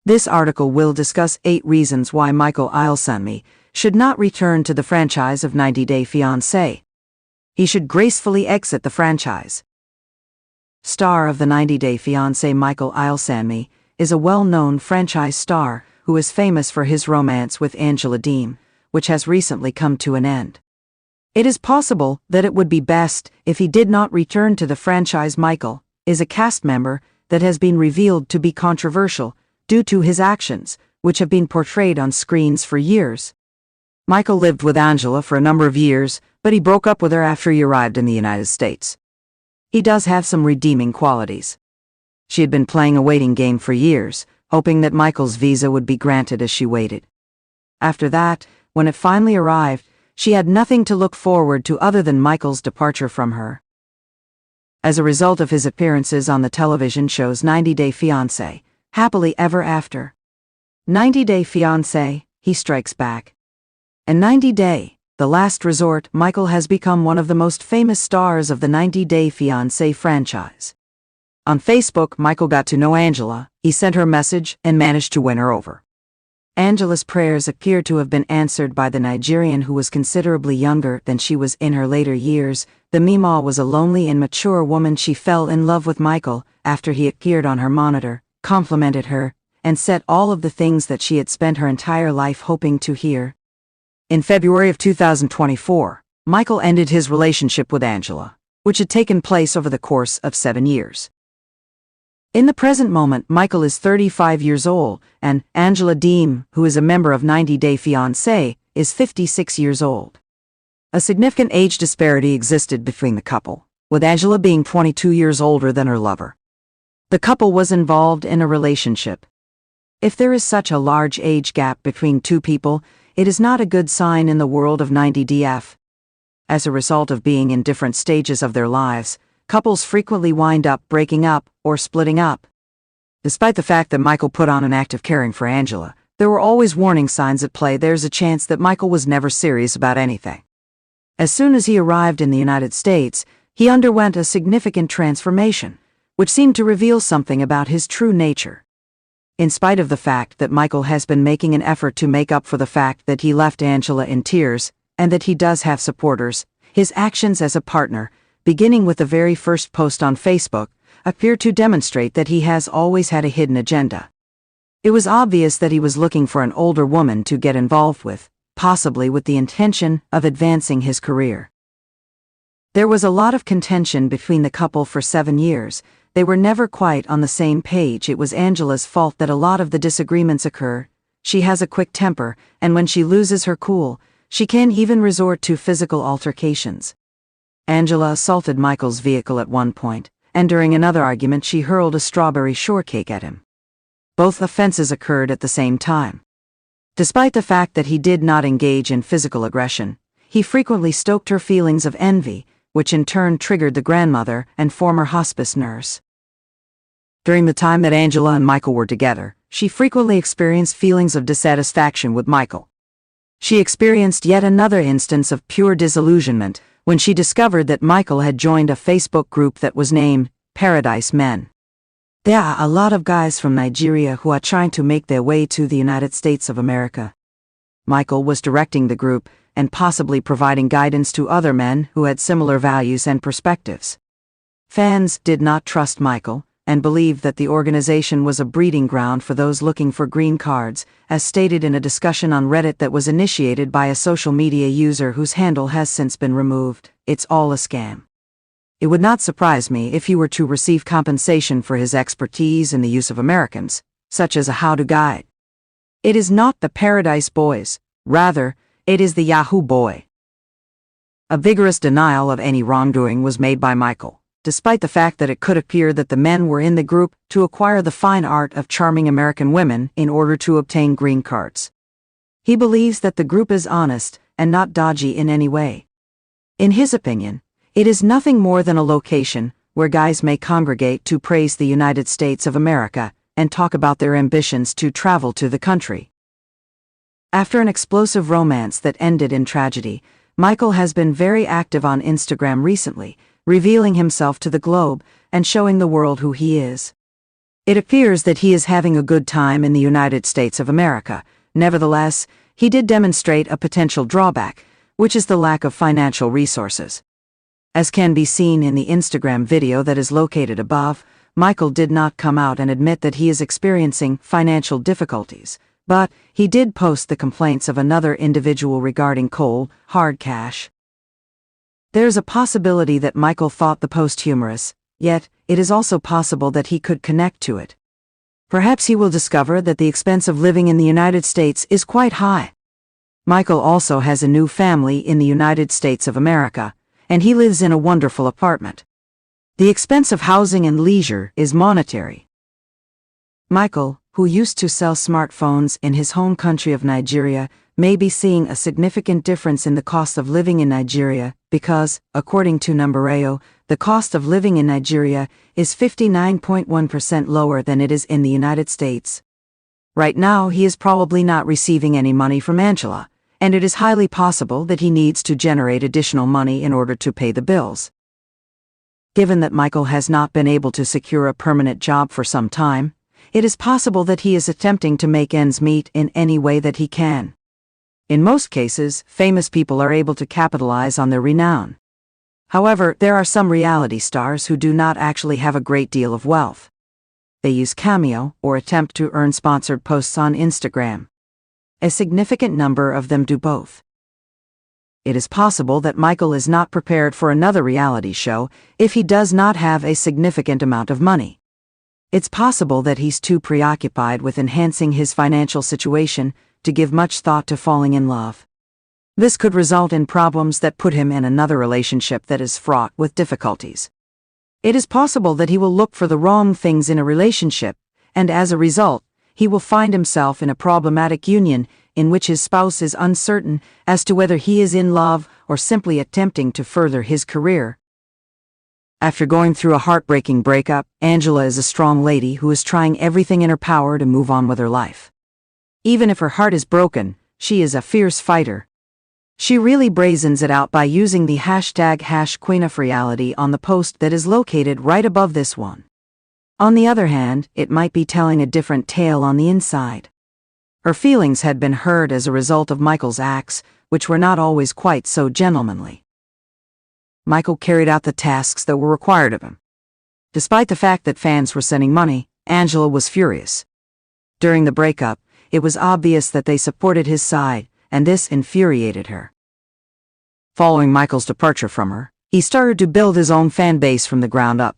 This article will discuss 8 reasons why Ilesanmi should not return to the franchise of 90 Day Fiancé. He should gracefully exit the franchise. Star of the 90 Day Fiancé Ilesanmi is a well-known franchise star who is famous for his romance with Angela Deem, which has recently come to an end. It is possible that it would be best if he did not return to the franchise. Michael is a cast member that has been revealed to be controversial due to his actions, which have been portrayed on screens for years. Michael lived with Angela for a number of years, but he broke up with her after he arrived in the United States. He does have some redeeming qualities. She had been playing a waiting game for years, hoping that Michael's visa would be granted as she waited. After that, when it finally arrived, she had nothing to look forward to other than Michael's departure from her. As a result of his appearances on the television shows 90 Day Fiancé, Happily Ever After, 90 Day Fiancé, He Strikes Back, and 90 Day, The Last Resort, Michael has become one of the most famous stars of the 90 Day Fiancé franchise. On Facebook, Michael got to know Angela, he sent her a message and managed to win her over. Angela's prayers appear to have been answered by the Nigerian, who was considerably younger than she was in her later years. The Mima was a lonely and mature woman. She fell in love with Michael after he appeared on her monitor, complimented her, and said all of the things that she had spent her entire life hoping to hear. In February of 2024, Michael ended his relationship with Angela, which had taken place over the course of 7 years. In the present moment, Michael is 35 years old, and Angela Deem, who is a member of 90 Day Fiancé, is 56 years old. A significant age disparity existed between the couple, with Angela being 22 years older than her lover. The couple was involved in a relationship. If there is such a large age gap between two people, it is not a good sign in the world of 90 DF. As a result of being in different stages of their lives, couples frequently wind up breaking up or splitting up. Despite the fact that Michael put on an act of caring for Angela, there were always warning signs at play. There's a chance that Michael was never serious about anything. As soon as he arrived in the United States, he underwent a significant transformation, which seemed to reveal something about his true nature. In spite of the fact that Michael has been making an effort to make up for the fact that he left Angela in tears, and that he does have supporters, his actions as a partner, beginning with the very first post on Facebook, appear to demonstrate that he has always had a hidden agenda. It was obvious that he was looking for an older woman to get involved with, possibly with the intention of advancing his career. There was a lot of contention between the couple for 7 years. They were never quite on the same page. It was Angela's fault that a lot of the disagreements occur. She has a quick temper, and when she loses her cool, she can even resort to physical altercations. Angela assaulted Michael's vehicle at one point, and during another argument she hurled a strawberry shortcake at him. Both offenses occurred at the same time. Despite the fact that he did not engage in physical aggression, he frequently stoked her feelings of envy, which in turn triggered the grandmother and former hospice nurse. During the time that Angela and Michael were together, she frequently experienced feelings of dissatisfaction with Michael. She experienced yet another instance of pure disillusionment when she discovered that Michael had joined a Facebook group that was named Paradise Men. There are a lot of guys from Nigeria who are trying to make their way to the United States of America. Michael was directing the group and possibly providing guidance to other men who had similar values and perspectives. Fans did not trust Michael and believed that the organization was a breeding ground for those looking for green cards, as stated in a discussion on Reddit that was initiated by a social media user whose handle has since been removed. It's all a scam. It would not surprise me if he were to receive compensation for his expertise in the use of Americans, such as a how-to guide. It is not the Paradise Boys, rather, it is the Yahoo Boy. A vigorous denial of any wrongdoing was made by Michael, despite the fact that it could appear that the men were in the group to acquire the fine art of charming American women in order to obtain green cards. He believes that the group is honest and not dodgy in any way. In his opinion, it is nothing more than a location where guys may congregate to praise the United States of America and talk about their ambitions to travel to the country. After an explosive romance that ended in tragedy, Michael has been very active on Instagram recently, revealing himself to the globe and showing the world who he is. It appears that he is having a good time in the United States of America. Nevertheless, he did demonstrate a potential drawback, which is the lack of financial resources. As can be seen in the Instagram video that is located above, Michael did not come out and admit that he is experiencing financial difficulties, but he did post the complaints of another individual regarding cold, hard cash. There's a possibility that Michael thought the post humorous, yet it is also possible that he could connect to it. Perhaps he will discover that the expense of living in the United States is quite high. Michael also has a new family in the United States of America, and he lives in a wonderful apartment. The expense of housing and leisure is monetary. Michael, who used to sell smartphones in his home country of Nigeria, may be seeing a significant difference in the cost of living in Nigeria because, according to Numbereo, the cost of living in Nigeria is 59.1% lower than it is in the United States. Right now, he is probably not receiving any money from Angela, and it is highly possible that he needs to generate additional money in order to pay the bills. Given that Michael has not been able to secure a permanent job for some time, it is possible that he is attempting to make ends meet in any way that he can. In most cases, famous people are able to capitalize on their renown. However, there are some reality stars who do not actually have a great deal of wealth. They use Cameo or attempt to earn sponsored posts on Instagram. A significant number of them do both. It is possible that Michael is not prepared for another reality show if he does not have a significant amount of money. It's possible that he's too preoccupied with enhancing his financial situation to give much thought to falling in love. This could result in problems that put him in another relationship that is fraught with difficulties. It is possible that he will look for the wrong things in a relationship, and as a result, he will find himself in a problematic union in which his spouse is uncertain as to whether he is in love or simply attempting to further his career. After going through a heartbreaking breakup, Angela is a strong lady who is trying everything in her power to move on with her life. Even if her heart is broken, she is a fierce fighter. She really brazens it out by using the hashtag #QueenOfReality on the post that is located right above this one. On the other hand, it might be telling a different tale on the inside. Her feelings had been hurt as a result of Michael's acts, which were not always quite so gentlemanly. Michael carried out the tasks that were required of him. Despite the fact that fans were sending money, Angela was furious. During the breakup, it was obvious that they supported his side, and this infuriated her. Following Michael's departure from her, he started to build his own fan base from the ground up.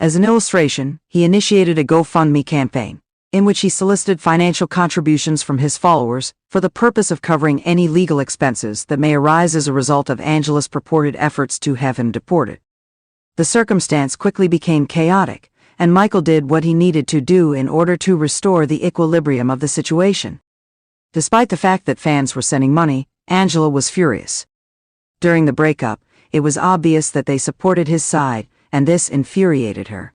As an illustration, he initiated a GoFundMe campaign, in which he solicited financial contributions from his followers for the purpose of covering any legal expenses that may arise as a result of Angela's purported efforts to have him deported. The circumstance quickly became chaotic, and Michael did what he needed to do in order to restore the equilibrium of the situation. Despite the fact that fans were sending money, Angela was furious. During the breakup, it was obvious that they supported his side, and this infuriated her.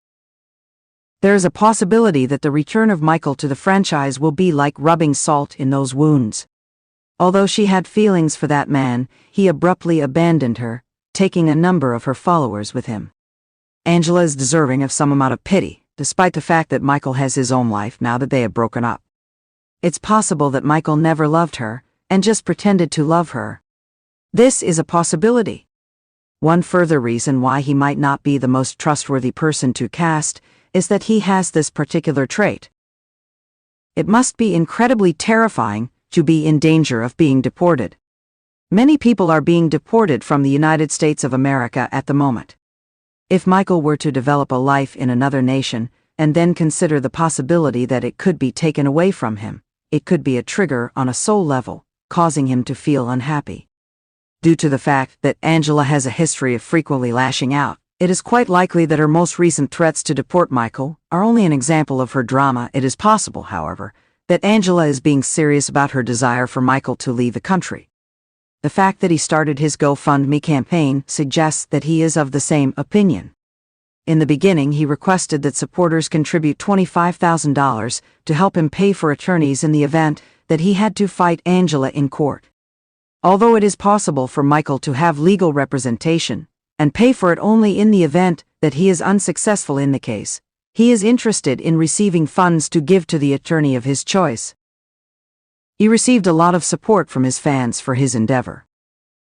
There is a possibility that the return of Michael to the franchise will be like rubbing salt in those wounds. Although she had feelings for that man, he abruptly abandoned her, taking a number of her followers with him. Angela is deserving of some amount of pity, despite the fact that Michael has his own life now that they have broken up. It's possible that Michael never loved her, and just pretended to love her. This is a possibility. One further reason why he might not be the most trustworthy person to cast is that he has this particular trait. It must be incredibly terrifying to be in danger of being deported. Many people are being deported from the United States of America at the moment. If Michael were to develop a life in another nation, and then consider the possibility that it could be taken away from him, it could be a trigger on a soul level, causing him to feel unhappy. Due to the fact that Angela has a history of frequently lashing out, it is quite likely that her most recent threats to deport Michael are only an example of her drama. It is possible, however, that Angela is being serious about her desire for Michael to leave the country. The fact that he started his GoFundMe campaign suggests that he is of the same opinion. In the beginning, he requested that supporters contribute $25,000 to help him pay for attorneys in the event that he had to fight Angela in court. Although it is possible for Michael to have legal representation and pay for it only in the event that he is unsuccessful in the case, He is interested in receiving funds to give to the attorney of his choice. He received a lot of support from his fans for his endeavor.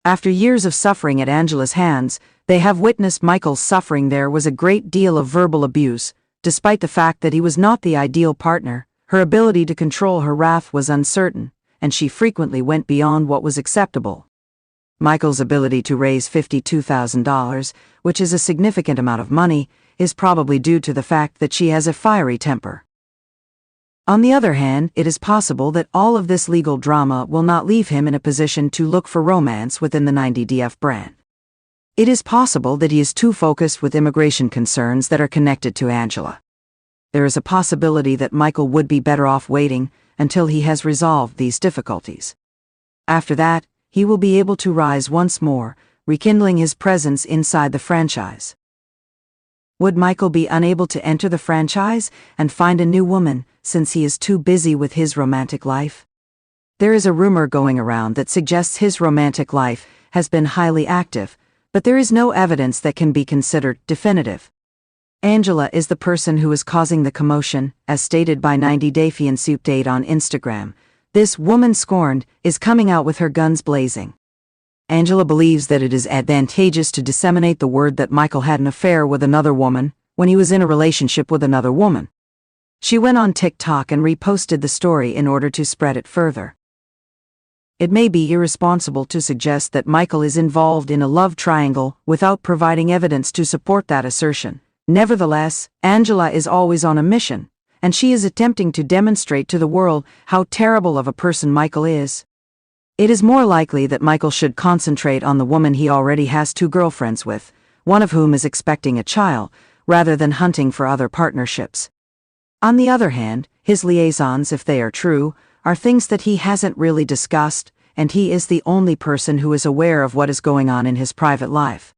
After years of suffering at Angela's hands, they have witnessed Michael's suffering. There was a great deal of verbal abuse. Despite the fact that he was not the ideal partner, her ability to control her wrath was uncertain, and she frequently went beyond what was acceptable. Michael's ability to raise $52,000, which is a significant amount of money, is probably due to the fact that she has a fiery temper. On the other hand, it is possible that all of this legal drama will not leave him in a position to look for romance within the 90DF brand. It is possible that he is too focused with immigration concerns that are connected to Angela. There is a possibility that Michael would be better off waiting until he has resolved these difficulties. After that, he will be able to rise once more, rekindling his presence inside the franchise. Would Michael be unable to enter the franchise and find a new woman since he is too busy with his romantic life? There is a rumor going around that suggests his romantic life has been highly active, but there is no evidence that can be considered definitive. Angela is the person who is causing the commotion, as stated by 90-Day Fiancé update on Instagram. This woman scorned is coming out with her guns blazing. Angela believes that it is advantageous to disseminate the word that Michael had an affair with another woman when he was in a relationship with another woman. She went on TikTok and reposted the story in order to spread it further. It may be irresponsible to suggest that Michael is involved in a love triangle without providing evidence to support that assertion. Nevertheless, Angela is always on a mission, and she is attempting to demonstrate to the world how terrible of a person Michael is. It is more likely that Michael should concentrate on the woman he already has 2 girlfriends with, one of whom is expecting a child, rather than hunting for other partnerships. On the other hand, his liaisons, if they are true, are things that he hasn't really discussed, and he is the only person who is aware of what is going on in his private life.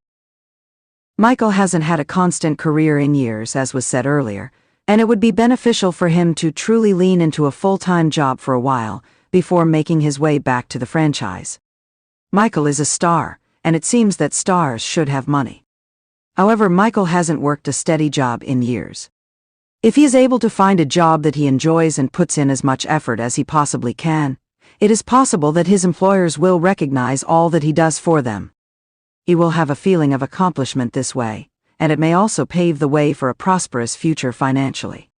Michael hasn't had a constant career in years, as was said earlier, and it would be beneficial for him to truly lean into a full-time job for a while, before making his way back to the franchise. Michael is a star, and it seems that stars should have money. However, Michael hasn't worked a steady job in years. If he is able to find a job that he enjoys and puts in as much effort as he possibly can, it is possible that his employers will recognize all that he does for them. He will have a feeling of accomplishment this way, and it may also pave the way for a prosperous future financially.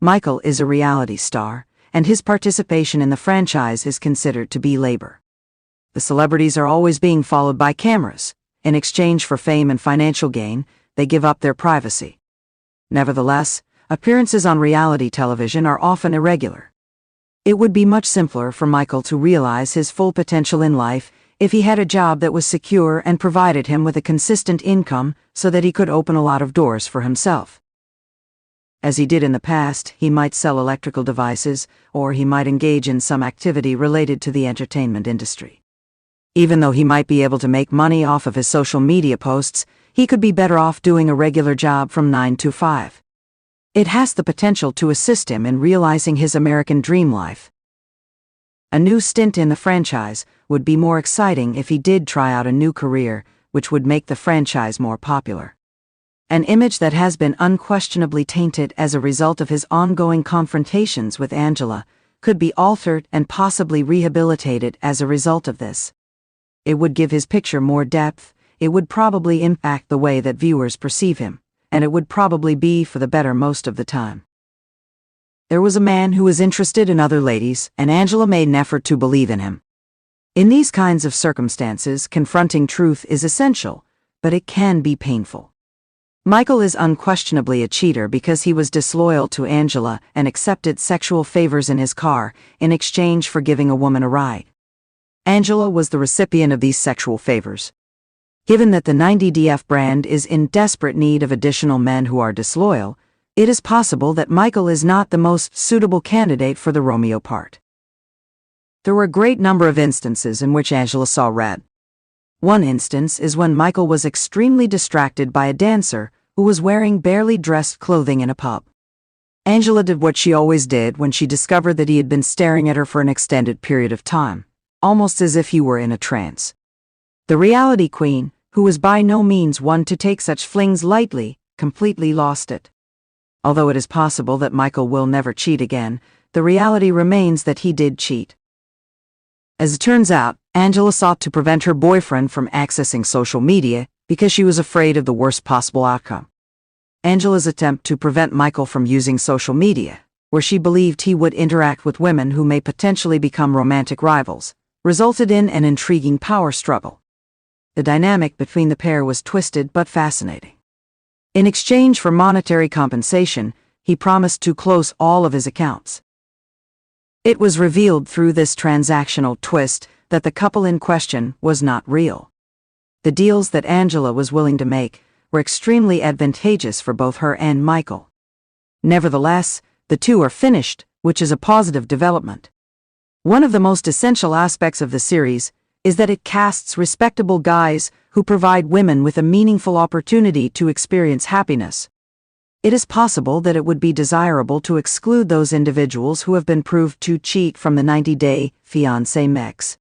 Michael is a reality star, and his participation in the franchise is considered to be labor. The celebrities are always being followed by cameras. In exchange for fame and financial gain, they give up their privacy. Nevertheless, appearances on reality television are often irregular. It would be much simpler for Michael to realize his full potential in life if he had a job that was secure and provided him with a consistent income so that he could open a lot of doors for himself. As he did in the past, he might sell electrical devices, or he might engage in some activity related to the entertainment industry. Even though he might be able to make money off of his social media posts, he could be better off doing a regular job from 9 to 5. It has the potential to assist him in realizing his American dream life. A new stint in the franchise would be more exciting if he did try out a new career, which would make the franchise more popular. An image that has been unquestionably tainted as a result of his ongoing confrontations with Angela could be altered and possibly rehabilitated as a result of this. It would give his picture more depth, it would probably impact the way that viewers perceive him, and it would probably be for the better most of the time. There was a man who was interested in other ladies, and Angela made an effort to believe in him. In these kinds of circumstances, confronting truth is essential, but it can be painful. Michael is unquestionably a cheater because he was disloyal to Angela and accepted sexual favors in his car in exchange for giving a woman a ride. Angela was the recipient of these sexual favors. Given that the 90DF brand is in desperate need of additional men who are disloyal, it is possible that Michael is not the most suitable candidate for the Romeo part. There were a great number of instances in which Angela saw red. One instance is when Michael was extremely distracted by a dancer who was wearing barely dressed clothing in a pub. Angela did what she always did when she discovered that he had been staring at her for an extended period of time, almost as if he were in a trance. The reality queen, who was by no means one to take such flings lightly, completely lost it. Although it is possible that Michael will never cheat again, the reality remains that he did cheat. As it turns out, Angela sought to prevent her boyfriend from accessing social media because she was afraid of the worst possible outcome. Angela's attempt to prevent Michael from using social media, where she believed he would interact with women who may potentially become romantic rivals, resulted in an intriguing power struggle. The dynamic between the pair was twisted but fascinating. In exchange for monetary compensation, he promised to close all of his accounts. It was revealed through this transactional twist that the couple in question was not real. The deals that Angela was willing to make were extremely advantageous for both her and Michael. Nevertheless, the two are finished, which is a positive development. One of the most essential aspects of the series is that it casts respectable guys who provide women with a meaningful opportunity to experience happiness. It is possible that it would be desirable to exclude those individuals who have been proved to cheat from the 90-day Fiancé mix.